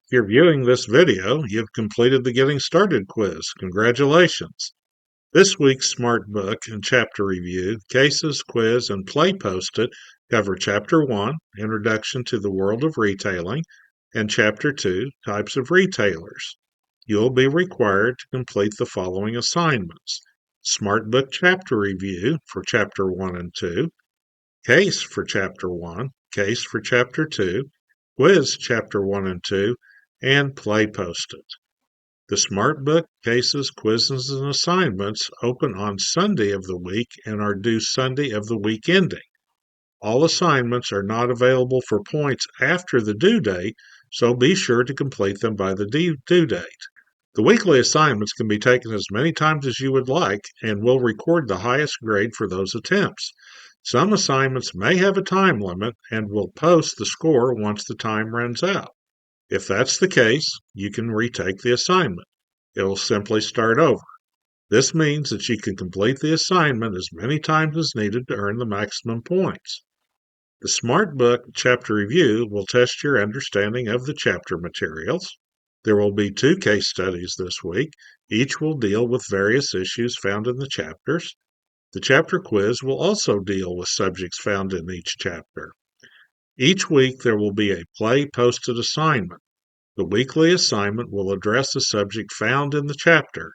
If you're viewing this video, you've completed the Getting Started quiz. Congratulations! This week's Smart Book and Chapter Review, Cases, Quiz, and Play Post-it cover Chapter 1, Introduction to the World of Retailing, and Chapter 2, Types of Retailers. You'll be required to complete the following assignments: Smart Book Chapter Review for Chapter 1 and 2, Case for Chapter 1, Case for Chapter 2, Quiz Chapter 1 and 2, and Play Post-it. The Smart Book, Cases, Quizzes, and Assignments open on Sunday of the week and are due Sunday of the week ending. All assignments are not available for points after the due date, so be sure to complete them by the due date. The weekly assignments can be taken as many times as you would like, and will record the highest grade for those attempts. Some assignments may have a time limit and will post the score once the time runs out. If that's the case, you can retake the assignment. It will simply start over. This means that you can complete the assignment as many times as needed to earn the maximum points. The Smart Book Chapter Review will test your understanding of the chapter materials. There will be 2 case studies this week. Each will deal with various issues found in the chapters. The chapter quiz will also deal with subjects found in each chapter. Each week there will be a play posted assignment. The weekly assignment will address a subject found in the chapter.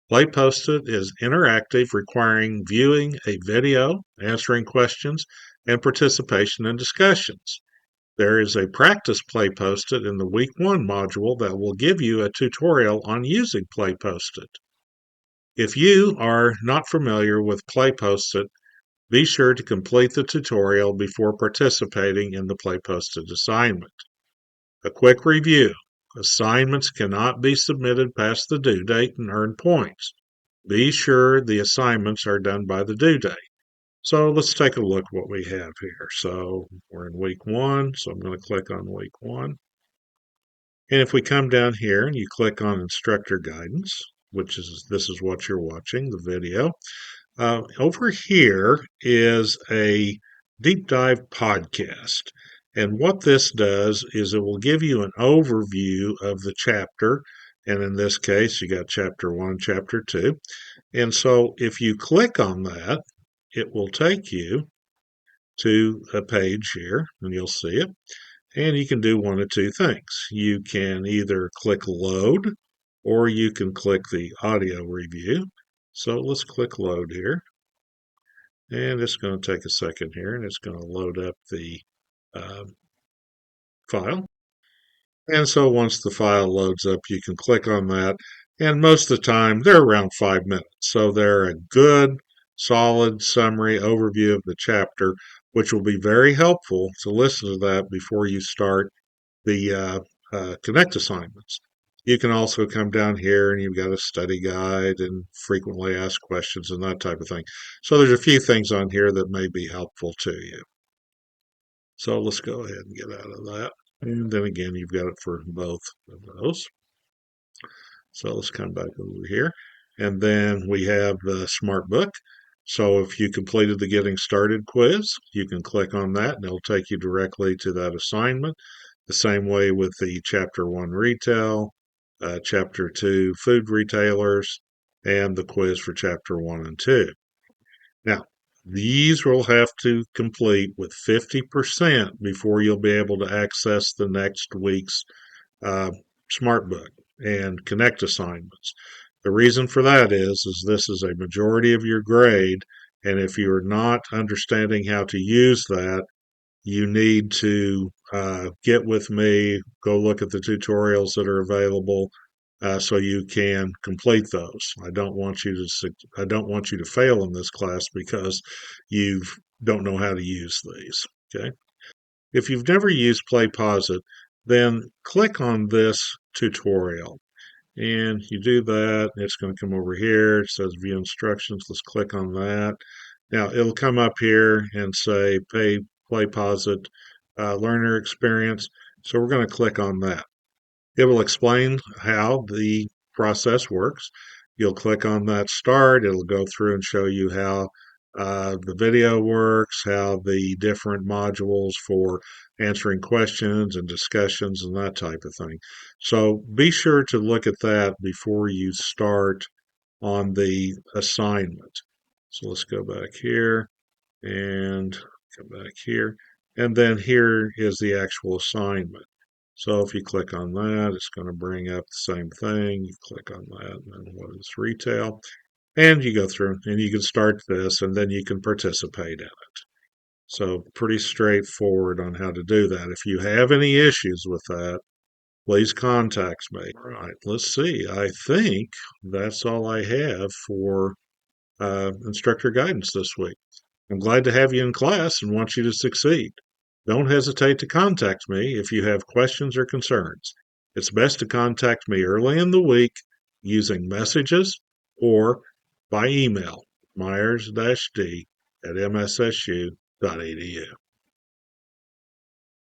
Play Post-it is interactive, requiring viewing a video, answering questions, and participation in discussions. There is a practice Play Post-it in the Week 1 module that will give you a tutorial on using Play Post-it. If you are not familiar with Play Post-it, be sure to complete the tutorial before participating in the Play Post-it assignment. A quick review. Assignments cannot be submitted past the due date and earn points. Be sure the assignments are done by the due date. So let's take a look what we have here. So we're in week 1, so I'm going to click on week 1. And if we come down here and you click on Instructor Guidance, this is what you're watching, the video. Over here is a deep dive podcast. And what this does is it will give you an overview of the chapter. And in this case, you got chapter 1, chapter 2. And so if you click on that, it will take you to a page here, and you'll see it. And you can do one of 2 things. You can either click load, or you can click the audio review. So let's click load here. And it's going to take a second here, and it's going to load up the file. And so once the file loads up, you can click on that. And most of the time, they're around 5 minutes. So they're a good, solid summary overview of the chapter, which will be very helpful to listen to that before you start the Connect assignments. You can also come down here and you've got a study guide and frequently asked questions and that type of thing. So there's a few things on here that may be helpful to you. So let's go ahead and get out of that. And then again, you've got it for both of those. So let's come back over here. And then we have the Smart Book. So if you completed the Getting Started quiz, you can click on that and it'll take you directly to that assignment. The same way with the Chapter 1 Retail, Chapter 2 Food Retailers, and the quiz for Chapter 1 and 2. Now, these will have to complete with 50% before you'll be able to access the next week's Smart Book and Connect assignments. The reason for that is this is a majority of your grade, and if you're not understanding how to use that, you need to get with me, go look at the tutorials that are available so you can complete those. I don't want you to fail in this class because you don't know how to use these. Okay. If you've never used Play Pause It, then click on this tutorial. And you do that, it's going to come over here. It says View Instructions. Let's click on that. Now, it'll come up here and say Play Pause It, Learner Experience. So we're going to click on that. It will explain how the process works. You'll click on that Start. It'll go through and show you how the video works, how the different modules for answering questions and discussions and that type of thing. So be sure to look at that before you start on the assignment. So let's go back here and come back here. And then here is the actual assignment. So if you click on that, it's going to bring up the same thing. You click on that, and then what is retail? And you go through and you can start this, and then you can participate in it. So pretty straightforward on how to do that. If you have any issues with that, please contact me. All right, let's see. I think that's all I have for instructor guidance this week. I'm glad to have you in class and want you to succeed. Don't hesitate to contact me if you have questions or concerns. It's best to contact me early in the week using messages or by email, myers-d@mssu.edu.